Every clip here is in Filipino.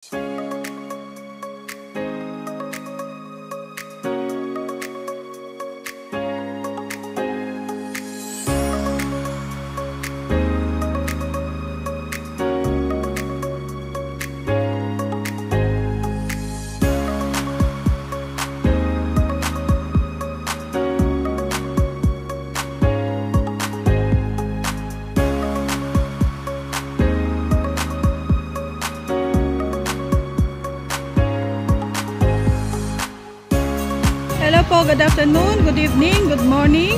Hello po, good afternoon, good evening, good morning.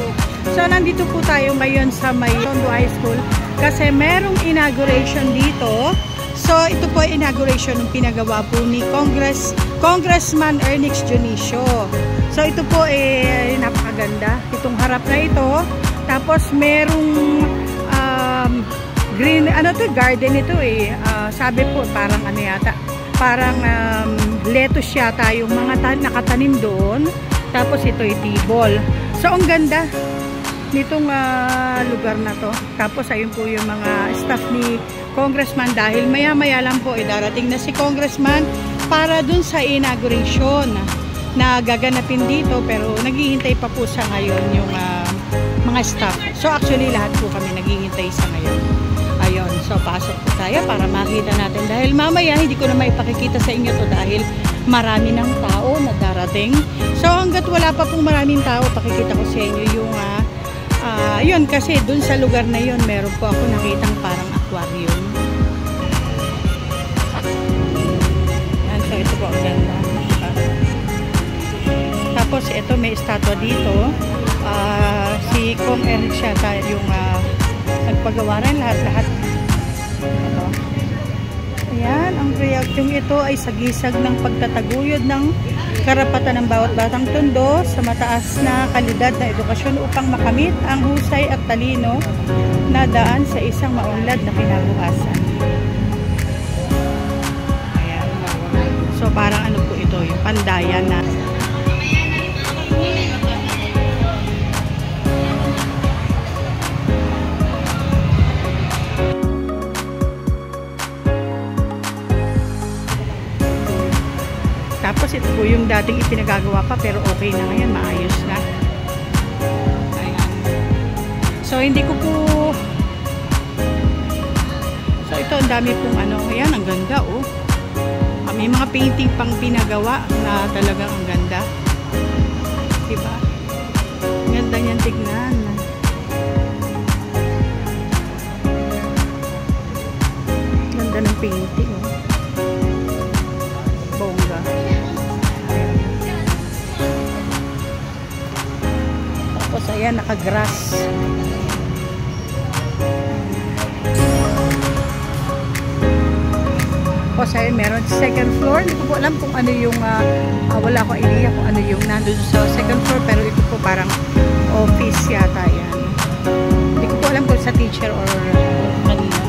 So nandito po tayo ngayon sa may Tondo High School kasi merong inauguration dito. So ito po ay inauguration ng pinagawa po ni Congressman Ernix Junicio. So ito po ay napakaganda, itong harap na ito. Tapos merong green, garden ito eh. Sabi po parang ano yata, parang lettuce yata yung mga nakatanim doon. Tapos ito ay tibol. So ang ganda nitong lugar na to. Tapos ayun po yung mga staff ni Congressman dahil maya-maya lang po darating na si Congressman para dun sa inauguration na gaganapin dito, pero naghihintay pa po sa ngayon yung mga staff. So actually lahat po kami naghihintay sa ngayon. Ayun, so pasok po tayo para makita natin dahil mamaya hindi ko na maipakikita sa inyo to dahil marami ng tao na darating. So hanggat wala pa pong maraming tao, pakikita ko sa inyo yung yun, kasi dun sa lugar na yun meron po ako nakitang parang aquarium. Yan, so ito po ang ganda. Tapos ito may estatwa dito. Si Kong Ernix yata yung nagpagawa rin lahat-lahat. Ito. Ayan, ang reaksyon ito ay sagisag ng pagtataguyod ng karapatan ng bawat batang Tondo sa mataas na kalidad na edukasyon upang makamit ang husay at talino na daan sa isang maunlad na kinabukasan. Ayan. So parang ano po ito, yung pandayan na tapos ito po yung dating ipinagagawa pa pero okay na ngayon, maayos na. Ayan. So hindi ko po ito ang dami pong ayan, ang ganda oh. May mga painting pang pinagawa na talagang ang ganda. Diba? Ganda niyan tignan. Ganda ng painting oh. Bongga. Tapos ayan, naka-grass. Tapos ayan, meron second floor. Hindi ko po alam kung ano yung wala akong idea kung ano yung nandun sa second floor, pero ito po parang office yata yan. Hindi ko po alam kung sa teacher or kanina.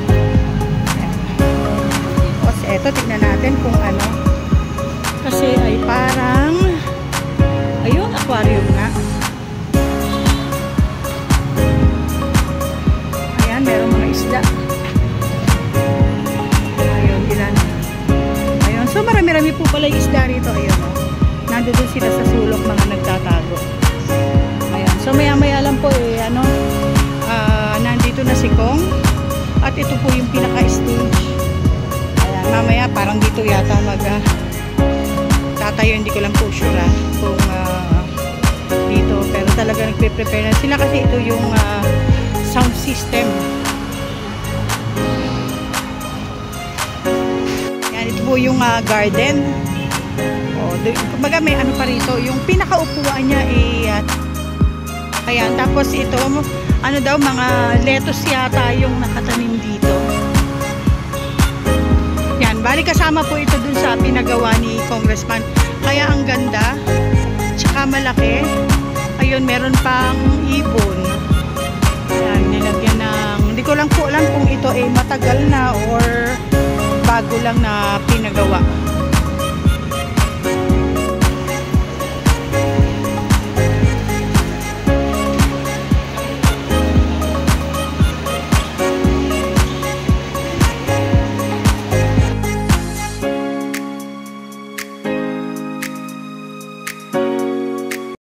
Tapos eto, tignan natin kung ano. Kasi ay parang ayun, aquarium nga. Ayan, meron mga isda. Ayun, ilan. Ayun, so marami-rami po pala yung isda rito. Ayun, oh. Nandun sila sa sulok, mga nagtatago. Ayan, so maya-maya lang po nandito na si Kong. At ito po yung pinaka-stage. Ayan, mamaya parang dito yata tatayo, hindi ko lang po sure kung dito, pero talaga nagpe-prepare na sila kasi ito yung sound system. Yan, ito po yung garden. Kumbaga may ano pa rito, yung pinakaupuan niya ayan, tapos ito mga lettuce yata yung nakatanim dito. Yan, bali kasama po ito dun sa pinagawa ni Congressman. Kaya ang ganda, tsaka malaki. Ayun, meron pang ibon. Ayan, nilagyan ng, hindi ko lang po alam kung ito ay matagal na or bago lang na pinagawa.